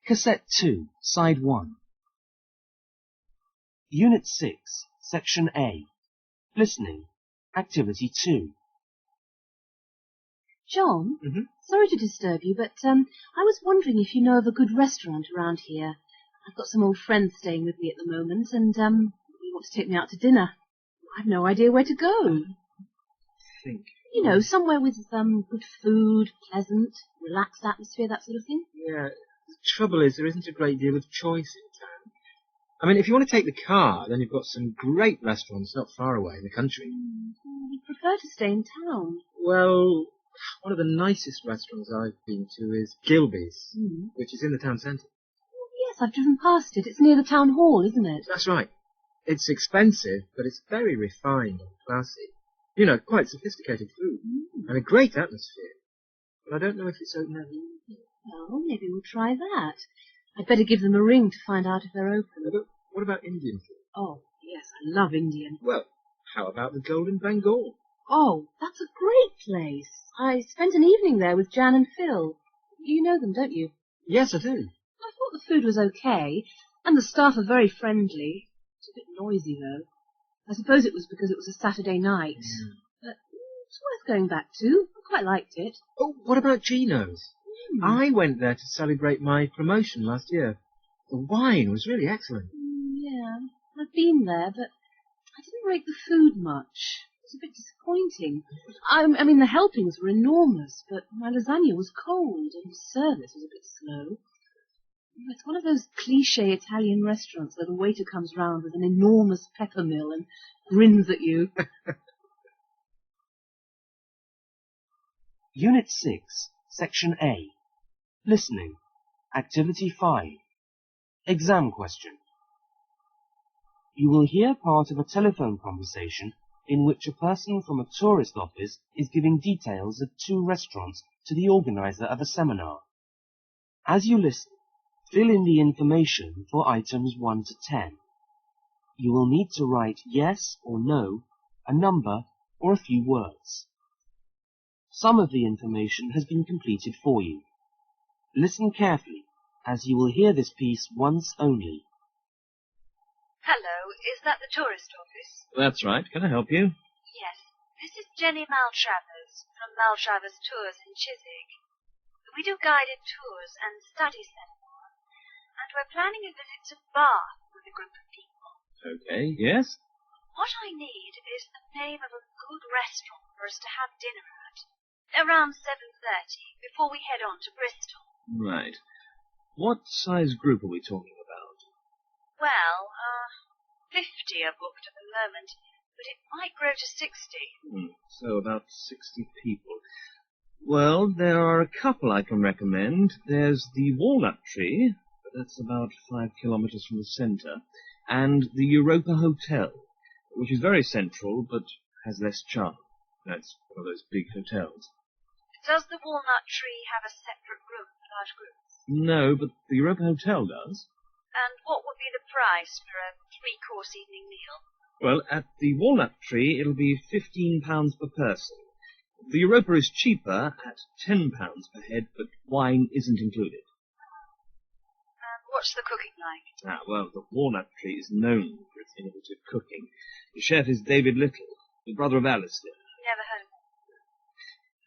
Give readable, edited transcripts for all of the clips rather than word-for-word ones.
Cassette 2, Side 1. Unit 6, Section A. Listening. Activity 2. John, sorry to disturb you, but I was wondering if you know of a good restaurant around here. I've got some old friends staying with me at the moment, and they want to take me out to dinner. I've no idea where to go. Think. You know, somewhere with good food, pleasant, relaxed atmosphere, that sort of thing. Yeah, the trouble is there isn't a great deal of choice in town. I mean, if you want to take the car, then you've got some great restaurants not far away in the country. I'd prefer to stay in town. Well, one of the nicest restaurants I've been to is Gilby's, which is in the town centre. Yes, I've driven past it. It's near the town hall, isn't it? That's right. It's expensive, but it's very refined and classy. You know, quite sophisticated food. And a great atmosphere. But I don't know if it's open every evening. Well, maybe we'll try that. I'd better give them a ring to find out if they're open. But what about Indian food? Oh, yes, I love Indian. Well, how about the Golden Bengal? Oh, that's a great place. I spent an evening there with Jan and Phil. You know them, don't you? Yes, I do. I thought the food was okay, and the staff are very friendly. It's a bit noisy, though. I suppose it was because it was a Saturday night. But it's worth going back to. I quite liked it. Oh, what about Gino's? I went there to celebrate my promotion last year. The wine was really excellent. Yeah, I've been there, but I didn't rate the food much. It was a bit disappointing. I mean, the helpings were enormous, but my lasagna was cold, and the service was a bit slow. It's one of those cliché Italian restaurants where the waiter comes round with an enormous pepper mill and grins at you. Unit 6, Section A. Listening. Activity 5. Exam question. You will hear part of a telephone conversation in which a person from a tourist office is giving details of 2 restaurants to the organizer of a seminar. As you listen, fill in the information for items 1 to 10. You will need to write yes or no, a number, or a few words. Some of the information has been completed for you. Listen carefully, as you will hear this piece once only. Hello, is that the tourist office? That's right. Can I help you? Yes, this is Jenny Maltravers from Maltravers Tours in Chiswick. We do guided tours and study seminars, and we're planning a visit to Bath with a group of people. Okay, yes? What I need is the name of a good restaurant for us to have dinner at, around 7:30, before we head on to Bristol. Right. What size group are we talking about? Well, 50 are booked at the moment, but it might grow to 60. So about 60 people. Well, there are a couple I can recommend. There's the Walnut Tree, but that's about 5 kilometres from the centre, and the Europa Hotel, which is very central, but has less charm. That's one of those big hotels. Does the Walnut Tree have a separate room for large groups? No, but the Europa Hotel does. And what would be the price for a 3-course evening meal? Well, at the Walnut Tree, it'll be £15 per person. The Europa is cheaper at £10 per head, but wine isn't included. And what's the cooking like? Well, the Walnut Tree is known for its innovative cooking. The chef is David Little, the brother of Alistair. Never heard of it.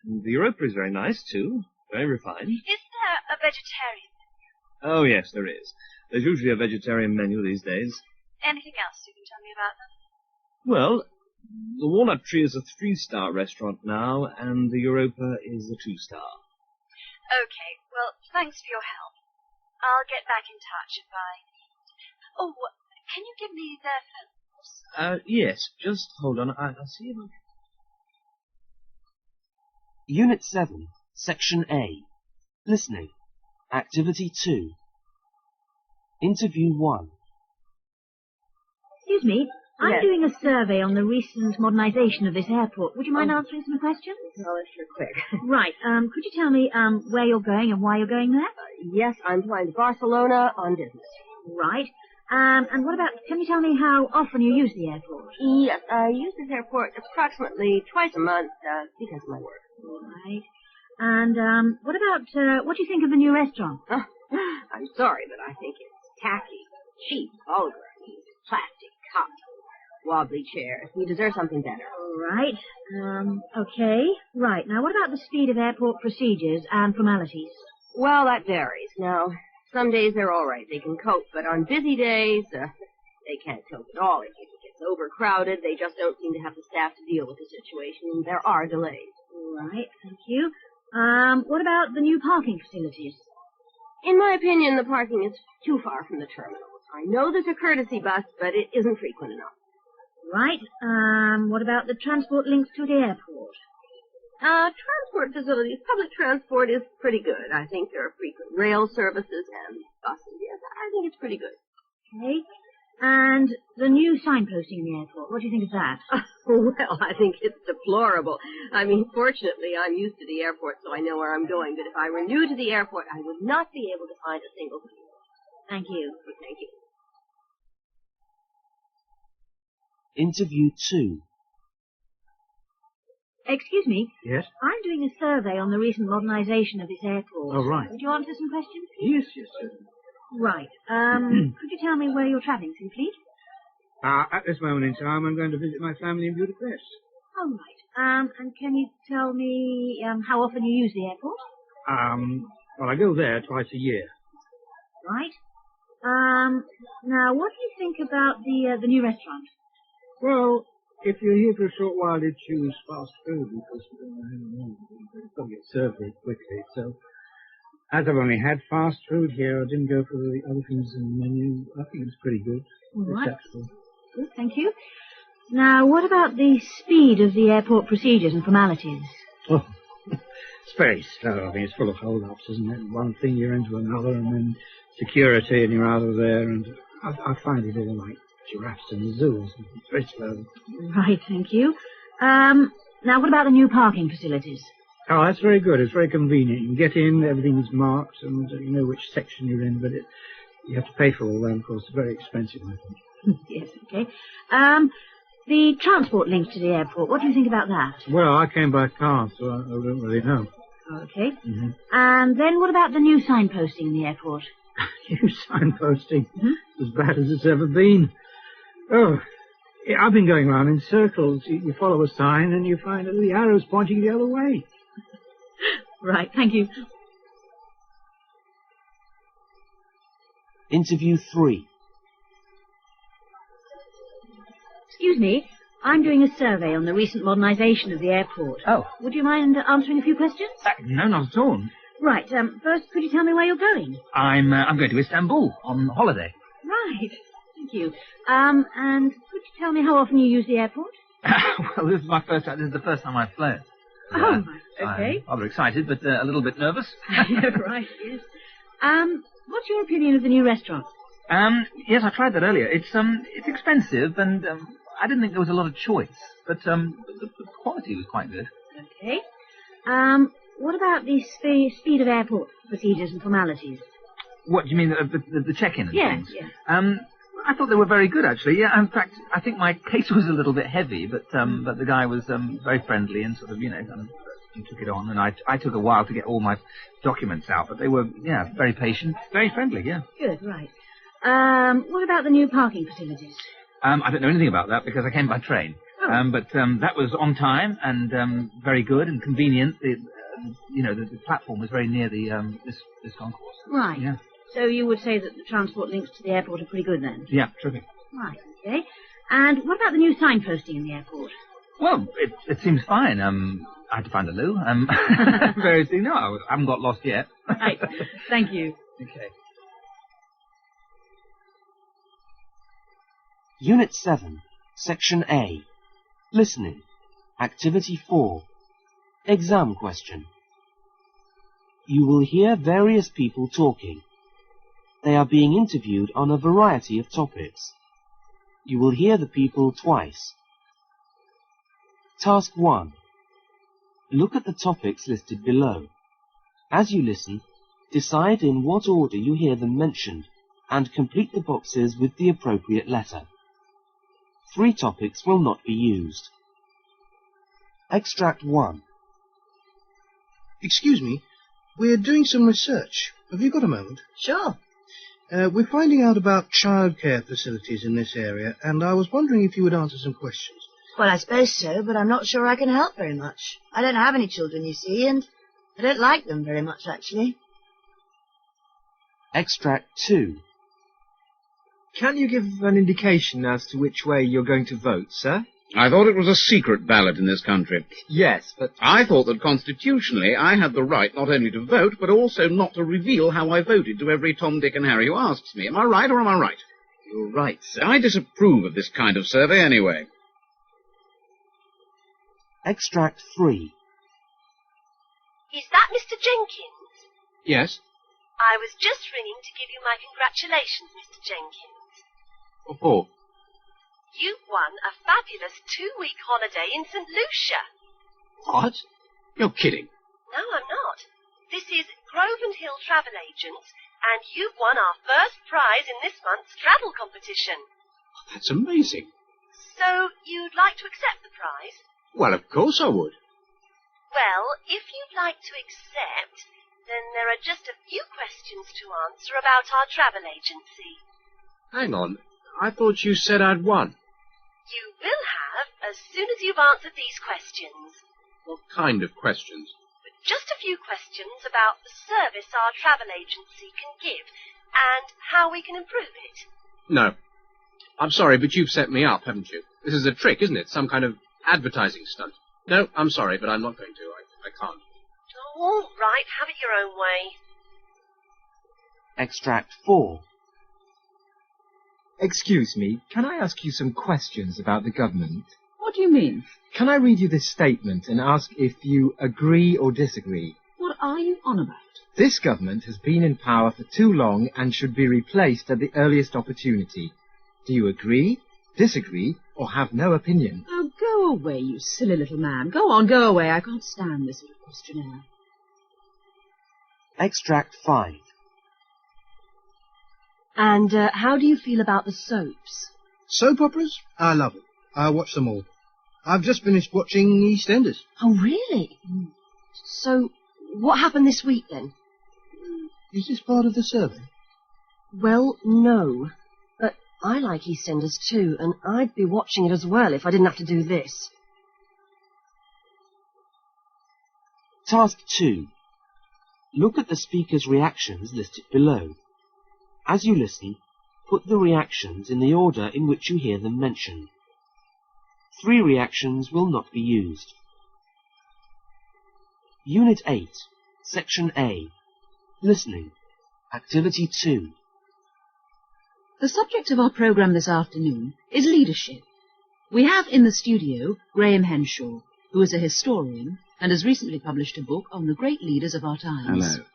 And the Europa is very nice, too. Very refined. Is there a vegetarian menu? Oh, yes, there is. There's usually a vegetarian menu these days. Anything else you can tell me about them? Well, the Walnut Tree is a 3-star restaurant now, and the Europa is a 2-star. Okay, well, thanks for your help. I'll get back in touch if I need. Oh, can you give me their phone numbers? Yes, just hold on. I'll see if I can. Unit 7, Section A. Listening. Activity 2. Interview 1. Excuse me, I'm Yes. doing a survey on the recent modernisation of this airport. Would you mind answering some questions? No, if you're quick. Right, could you tell me where you're going and why you're going there? Yes, I'm flying to Barcelona on business. Right. And what about, can you tell me how often you use the airport? Yes, I use this airport approximately twice a month because of my work. Right. And what about, what do you think of the new restaurant? I I'm sorry, but I think it's tacky, cheap, vulgar. Plastic cups, wobbly chairs. We deserve something better. All right. Okay. Right. Now, what about the speed of airport procedures and formalities? Well, that varies. Now, some days they're all right. They can cope. But on busy days, they can't cope at all. If it gets overcrowded, they just don't seem to have the staff to deal with the situation, and there are delays. All right. Thank you. What about the new parking facilities? In my opinion, the parking is too far from the terminals. I know there's a courtesy bus, but it isn't frequent enough. Right. What about the transport links to the airport? Transport facilities, public transport is pretty good. I think there are frequent rail services and buses. Yes, I think it's pretty good. Okay. And the new signposting in the airport, what do you think of that? Well, I think it's deplorable. I mean, fortunately, I'm used to the airport, so I know where I'm going. But if I were new to the airport, I would not be able to find a single thing. Thank you. Thank you. Interview 2. Excuse me. Yes? I'm doing a survey on the recent modernisation of this airport. Oh, right. Would you answer some questions? Yes, sir. Right. Could you tell me where you're travelling to, please? At this moment in time, I'm going to visit my family in Budapest. Oh, right. And can you tell me how often you use the airport? Well, I go there twice a year. Right. Now, what do you think about the new restaurant? Well, if you're here for a short while, you'd choose fast food because it's got to get served very quickly. So, as I've only had fast food here, I didn't go for the other things in the menu. I think it's pretty good. All right. Acceptable. Good, thank you. Now, what about the speed of the airport procedures and formalities? Oh, it's very slow. I mean, it's full of hold-ups, isn't it? One thing you're into another, and then security, and you're out of there. And I find it all like giraffes in the zoos. It's very slow. Right, thank you. Now, what about the new parking facilities? Oh, that's very good. It's very convenient. You can get in, everything's marked, and you know which section you're in, but you have to pay for all that, of course. It's very expensive, I think. Yes, okay. The transport links to the airport, what do you think about that? Well, I came by car, so I don't really know. Okay. Mm-hmm. And then what about the new signposting in the airport? New signposting? As bad as it's ever been. Oh, I've been going round in circles. You follow a sign and you find that the arrow's pointing the other way. Right, thank you. Interview 3. Excuse me, I'm doing a survey on the recent modernisation of the airport. Oh. Would you mind answering a few questions? No, not at all. Right, first, could you tell me where you're going? I'm going to Istanbul on holiday. Right, thank you. And could you tell me how often you use the airport? Well, this is the first time I've flown. Oh, okay. I'm rather excited, but a little bit nervous. Right, yes. What's your opinion of the new restaurant? Yes, I tried that earlier. It's expensive, and I didn't think there was a lot of choice, but the quality was quite good. Okay. What about the speed of airport procedures and formalities? What do you mean, the check-in and things? Yes. I thought they were very good, actually. Yeah, in fact, I think my case was a little bit heavy, but the guy was very friendly and sort of, he took it on, and I took a while to get all my documents out, but they were, very patient, very friendly, yeah. Good, right. What about the new parking facilities? I don't know anything about that because I came by train. Oh. But that was on time and very good and convenient. The platform was very near the this concourse. Right. Yeah. So you would say that the transport links to the airport are pretty good then? Yeah, terrific. Right, okay. And what about the new signposting in the airport? Well, it seems fine. I had to find a loo. Variously, no, I haven't got lost yet. Right. Thank you. Okay. Unit 7, Section A. Listening. Activity 4. Exam question. You will hear various people talking. They are being interviewed on a variety of topics. You will hear the people twice. Task 1. Look at the topics listed below. As you listen, decide in what order you hear them mentioned and complete the boxes with the appropriate letter. 3 topics will not be used. Extract 1. Excuse me, we're doing some research. Have you got a moment? Sure. We're finding out about childcare facilities in this area, and I was wondering if you would answer some questions. Well, I suppose so, but I'm not sure I can help very much. I don't have any children, you see, and I don't like them very much, actually. Extract 2. Can you give an indication as to which way you're going to vote, sir? I thought it was a secret ballot in this country. Yes, but... I thought that constitutionally I had the right not only to vote, but also not to reveal how I voted to every Tom, Dick and Harry who asks me. Am I right or am I right? You're right, sir. I disapprove of this kind of survey anyway. Extract 3. Is that Mr. Jenkins? Yes? I was just ringing to give you my congratulations, Mr. Jenkins. What for? You've won a fabulous 2-week holiday in St. Lucia. What? You're kidding. No, I'm not. This is Grove and Hill Travel Agents, and you've won our first prize in this month's travel competition. That's amazing. So, you'd like to accept the prize? Well, of course I would. Well, if you'd like to accept, then there are just a few questions to answer about our travel agency. Hang on. I thought you said I'd won. You will have as soon as you've answered these questions. What kind of questions? With just a few questions about the service our travel agency can give and how we can improve it. No. I'm sorry, but you've set me up, haven't you? This is a trick, isn't it? Some kind of advertising stunt. No, I'm sorry, but I'm not going to. I can't. Oh, all right, have it your own way. Extract 4. Excuse me, can I ask you some questions about the government? What do you mean? Can I read you this statement and ask if you agree or disagree? What are you on about? This government has been in power for too long and should be replaced at the earliest opportunity. Do you agree, disagree, or have no opinion? Oh, go away, you silly little man. Go on, go away. I can't stand this sort of questionnaire. Extract 5. And how do you feel about the soaps? Soap operas? I love them. I watch them all. I've just finished watching EastEnders. Oh, really? So, what happened this week, then? Is this part of the survey? Well, no. But I like EastEnders too, and I'd be watching it as well if I didn't have to do this. Task 2. Look at the speaker's reactions listed below. As you listen, put the reactions in the order in which you hear them mentioned. 3 reactions will not be used. Unit 8, Section A. Listening. Activity 2. The subject of our programme this afternoon is leadership. We have in the studio Graham Henshaw, who is a historian and has recently published a book on the great leaders of our times. Hello.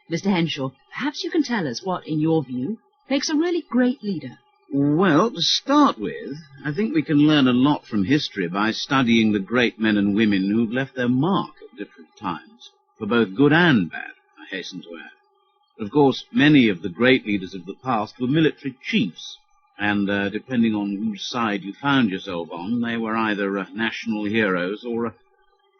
Mr. Henshaw, perhaps you can tell us what, in your view, makes a really great leader. Well, to start with, I think we can learn a lot from history by studying the great men and women who've left their mark at different times, for both good and bad, I hasten to add. Of course, many of the great leaders of the past were military chiefs, and depending on whose side you found yourself on, they were either national heroes or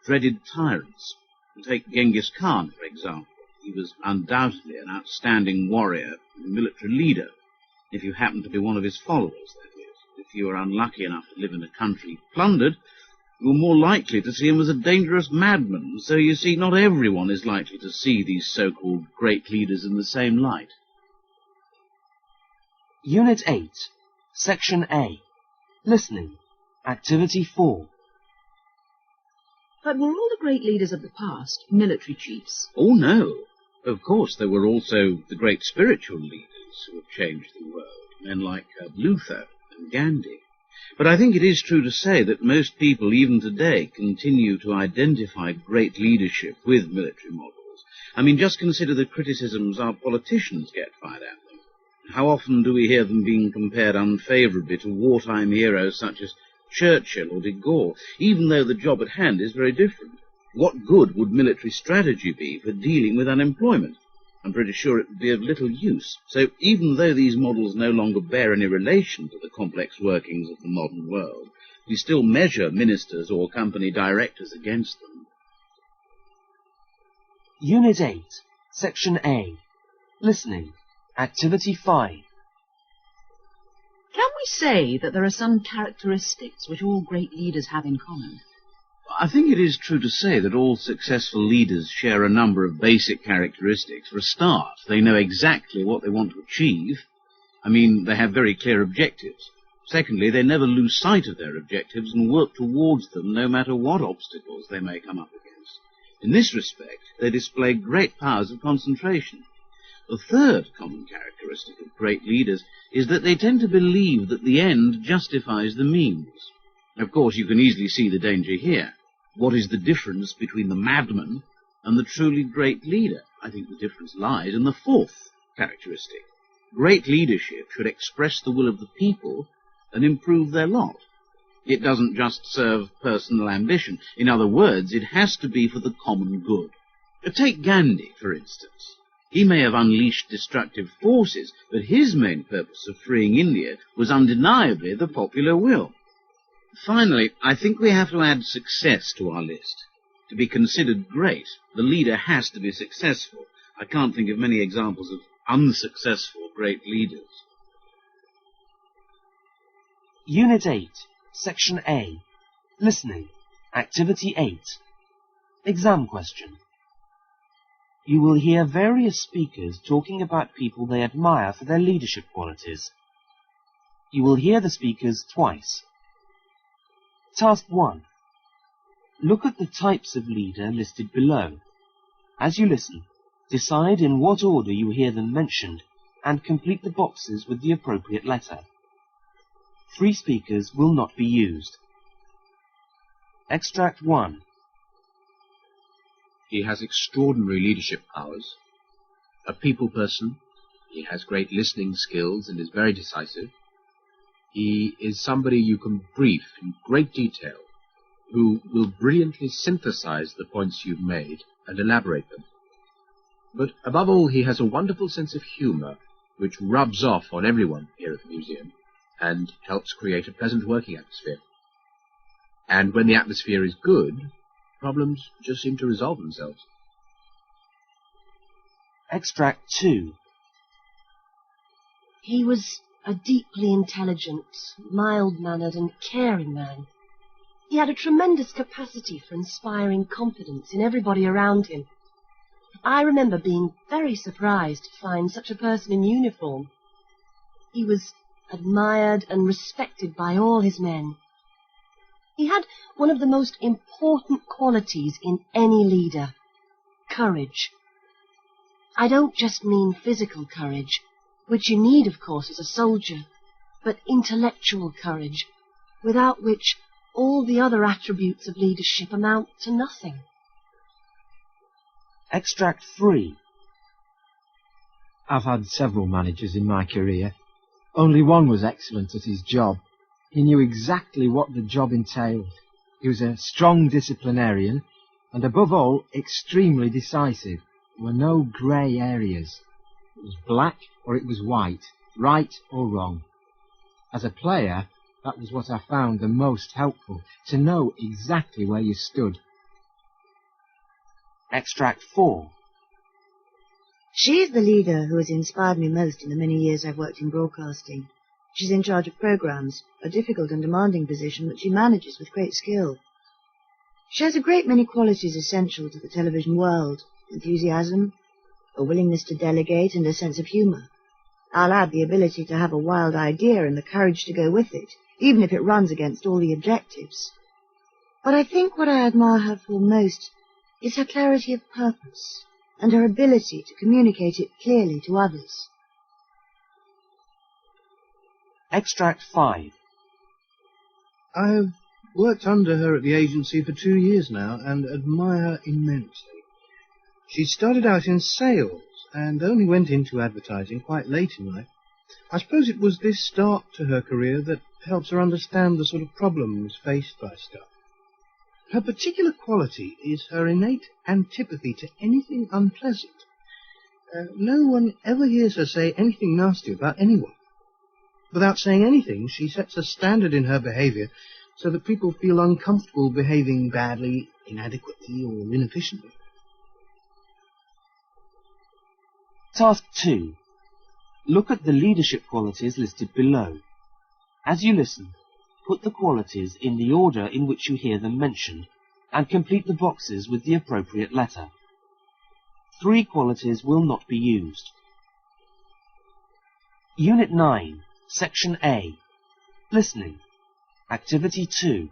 dreaded tyrants. Take Genghis Khan, for example. He was undoubtedly an outstanding warrior and military leader, if you happened to be one of his followers, that is. If you were unlucky enough to live in a country plundered, you were more likely to see him as a dangerous madman. So you see, not everyone is likely to see these so-called great leaders in the same light. Unit 8, Section A. Listening. Activity 4. But were all the great leaders of the past military chiefs? Oh, no. Of course, there were also the great spiritual leaders who have changed the world, men like Luther and Gandhi. But I think it is true to say that most people, even today, continue to identify great leadership with military models. I mean, just consider the criticisms our politicians get fired at them. How often do we hear them being compared unfavourably to wartime heroes such as Churchill or de Gaulle, even though the job at hand is very different? What good would military strategy be for dealing with unemployment? I'm pretty sure it would be of little use. So even though these models no longer bear any relation to the complex workings of the modern world, we still measure ministers or company directors against them. Unit 8, Section A. Listening. Activity 5. Can we say that there are some characteristics which all great leaders have in common? I think it is true to say that all successful leaders share a number of basic characteristics. For a start, they know exactly what they want to achieve. I mean, they have very clear objectives. Secondly, they never lose sight of their objectives and work towards them no matter what obstacles they may come up against. In this respect, they display great powers of concentration. The third common characteristic of great leaders is that they tend to believe that the end justifies the means. Of course, you can easily see the danger here. What is the difference between the madman and the truly great leader? I think the difference lies in the fourth characteristic. Great leadership should express the will of the people and improve their lot. It doesn't just serve personal ambition. In other words, it has to be for the common good. Take Gandhi, for instance. He may have unleashed destructive forces, but his main purpose of freeing India was undeniably the popular will. Finally, I think we have to add success to our list. To be considered great, the leader has to be successful. I can't think of many examples of unsuccessful great leaders. Unit 8, Section A. Listening. Activity 8. Exam question. You will hear various speakers talking about people they admire for their leadership qualities. You will hear the speakers twice. Task 1. Look at the types of leader listed below. As you listen, decide in what order you hear them mentioned and complete the boxes with the appropriate letter. 3 speakers will not be used. Extract 1. He has extraordinary leadership powers. A people person, he has great listening skills and is very decisive. He is somebody you can brief in great detail, who will brilliantly synthesize the points you've made and elaborate them. But above all, he has a wonderful sense of humor, which rubs off on everyone here at the museum and helps create a pleasant working atmosphere. And when the atmosphere is good, problems just seem to resolve themselves. Extract 2. He was a deeply intelligent, mild-mannered and caring man. He had a tremendous capacity for inspiring confidence in everybody around him. I remember being very surprised to find such a person in uniform. He was admired and respected by all his men. He had one of the most important qualities in any leader: courage. I don't just mean physical courage, which you need, of course, as a soldier, but intellectual courage, without which all the other attributes of leadership amount to nothing. Extract 3. I've had several managers in my career. Only one was excellent at his job. He knew exactly what the job entailed. He was a strong disciplinarian, and above all, extremely decisive. There were no grey areas. It was black or it was white, right or wrong. As a player, that was what I found the most helpful, to know exactly where you stood. Extract 4. She's the leader who has inspired me most in the many years I've worked in broadcasting. She's in charge of programs, a difficult and demanding position that she manages with great skill. She has a great many qualities essential to the television world: enthusiasm, a willingness to delegate, and a sense of humour. I'll add the ability to have a wild idea and the courage to go with it, even if it runs against all the objectives. But I think what I admire her for most is her clarity of purpose and her ability to communicate it clearly to others. Extract 5. I've worked under her at the agency for 2 years now and admire her immensely. She started out in sales and only went into advertising quite late in life. I suppose it was this start to her career that helps her understand the sort of problems faced by staff. Her particular quality is her innate antipathy to anything unpleasant. No one ever hears her say anything nasty about anyone. Without saying anything, she sets a standard in her behaviour so that people feel uncomfortable behaving badly, inadequately, or inefficiently. Task 2. Look at the leadership qualities listed below. As you listen, put the qualities in the order in which you hear them mentioned, and complete the boxes with the appropriate letter. 3 qualities will not be used. Unit 9, Section A. Listening. Activity 2.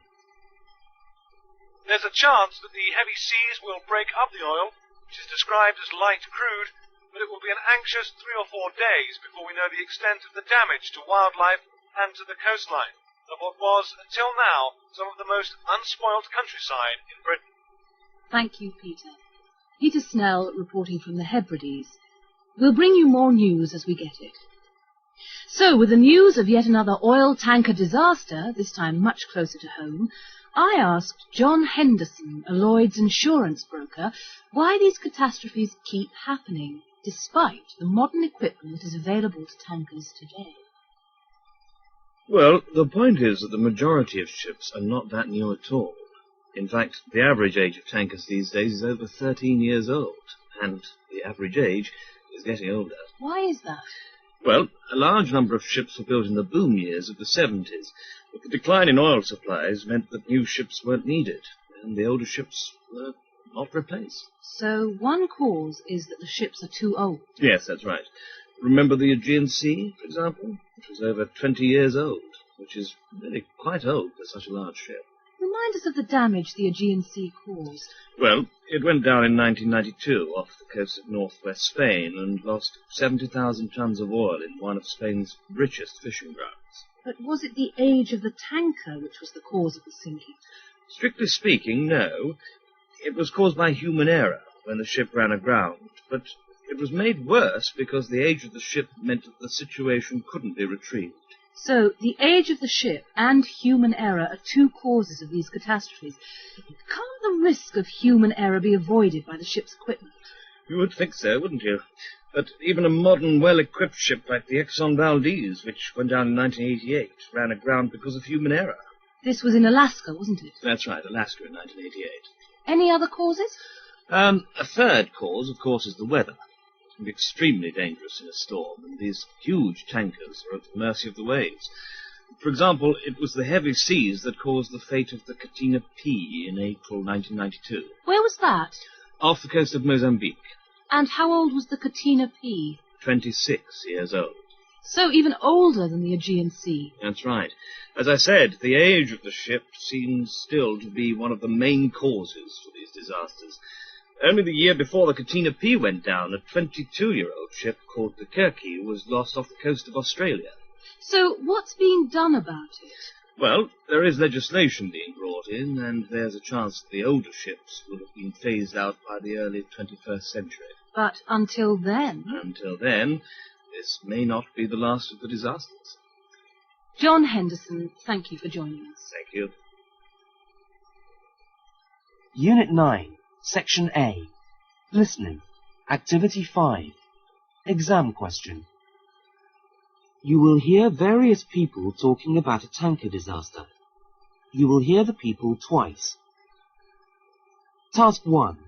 There's a chance that the heavy seas will break up the oil, which is described as light crude, but it will be an anxious 3 or 4 days before we know the extent of the damage to wildlife and to the coastline of what was, until now, some of the most unspoilt countryside in Britain. Thank you, Peter. Peter Snell, reporting from the Hebrides. We'll bring you more news as we get it. So, with the news of yet another oil tanker disaster, this time much closer to home, I asked John Henderson, a Lloyd's insurance broker, why these catastrophes keep happening, despite the modern equipment that is available to tankers today. Well, the point is that the majority of ships are not that new at all. In fact, the average age of tankers these days is over 13 years old, and the average age is getting older. Why is that? Well, a large number of ships were built in the boom years of the 70s, but the decline in oil supplies meant that new ships weren't needed, and the older ships were not replaced. So one cause is that the ships are too old. Yes, that's right. Remember the Aegean Sea, for example, which was over 20 years old, which is really quite old for such a large ship. Remind us of the damage the Aegean Sea caused. Well, it went down in 1992 off the coast of northwest Spain and lost 70,000 tons of oil in one of Spain's richest fishing grounds. But was it the age of the tanker which was the cause of the sinking? Strictly speaking, no. It was caused by human error when the ship ran aground, but it was made worse because the age of the ship meant that the situation couldn't be retrieved. So, the age of the ship and human error are 2 causes of these catastrophes. Can't the risk of human error be avoided by the ship's equipment? You would think so, wouldn't you? But even a modern, well-equipped ship like the Exxon Valdez, which went down in 1988, ran aground because of human error. This was in Alaska, wasn't it? That's right, Alaska in 1988. Any other causes? A third cause, of course, is the weather. It can be extremely dangerous in a storm, and these huge tankers are at the mercy of the waves. For example, it was the heavy seas that caused the fate of the Katina P in April 1992. Where was that? Off the coast of Mozambique. And how old was the Katina P? 26 years old. So even older than the Aegean Sea. That's right. As I said, the age of the ship seems still to be one of the main causes for these disasters. Only the year before the Katina P went down, a 22-year-old ship called the Kirky was lost off the coast of Australia. So what's being done about it? Well, there is legislation being brought in, and there's a chance that the older ships will have been phased out by the early 21st century. But until then... Until then, this may not be the last of the disasters. John Henderson, thank you for joining us. Thank you. Unit 9, Section A. Listening. Activity 5. Exam question. You will hear various people talking about a tanker disaster. You will hear the people twice. Task 1.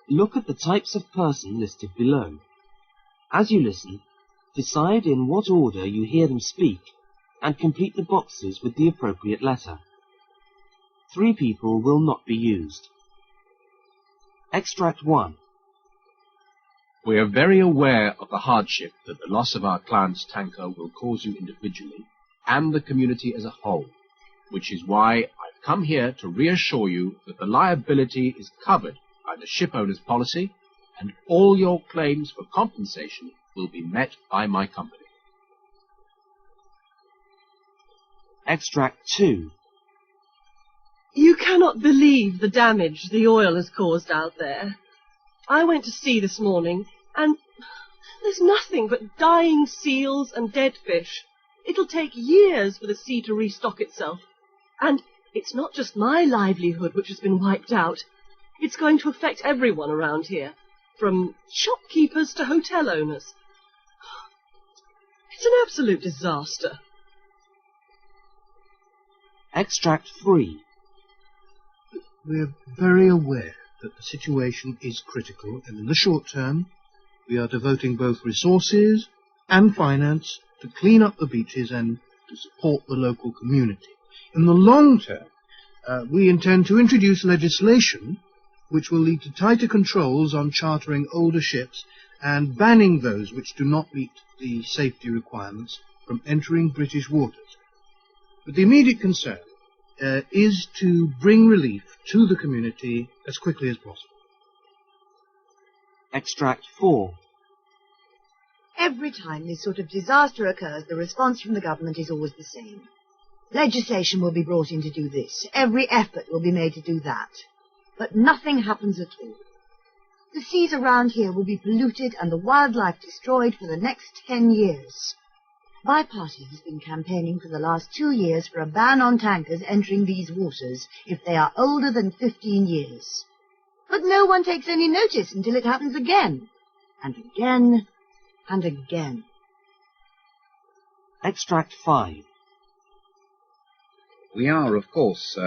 Look at the types of person listed below. As you listen, decide in what order you hear them speak and complete the boxes with the appropriate letter. 3 people will not be used. Extract 1. We are very aware of the hardship that the loss of our client's tanker will cause you individually and the community as a whole, which is why I've come here to reassure you that the liability is covered by the ship owner's policy and all your claims for compensation will be met by my company. Extract 2. You cannot believe the damage the oil has caused out there. I went to sea this morning, and there's nothing but dying seals and dead fish. It'll take years for the sea to restock itself. And it's not just my livelihood which has been wiped out. It's going to affect everyone around here, from shopkeepers to hotel owners. It's an absolute disaster. Extract 3. We're very aware that the situation is critical, and in the short term, we are devoting both resources and finance to clean up the beaches and to support the local community. In the long term, we intend to introduce legislation which will lead to tighter controls on chartering older ships and banning those which do not meet the safety requirements from entering British waters. But the immediate concern is to bring relief to the community as quickly as possible. Extract 4. Every time this sort of disaster occurs, the response from the government is always the same. Legislation will be brought in to do this. Every effort will be made to do that. But nothing happens at all. The seas around here will be polluted and the wildlife destroyed for the next 10 years. My party has been campaigning for the last 2 years for a ban on tankers entering these waters if they are older than 15 years. But no one takes any notice until it happens again, and again, and again. Extract 5. We are, of course,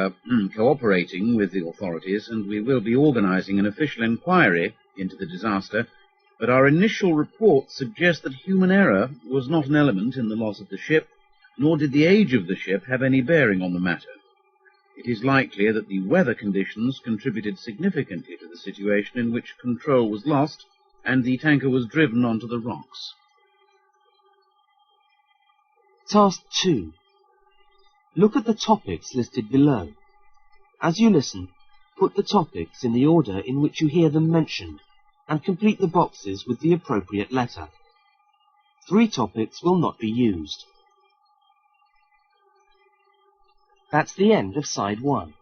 cooperating with the authorities, and we will be organising an official inquiry into the disaster, but our initial reports suggest that human error was not an element in the loss of the ship, nor did the age of the ship have any bearing on the matter. It is likely that the weather conditions contributed significantly to the situation in which control was lost, and the tanker was driven onto the rocks. Task 2. Look at the topics listed below. As you listen, put the topics in the order in which you hear them mentioned, and complete the boxes with the appropriate letter. 3 topics will not be used. That's the end of side 1.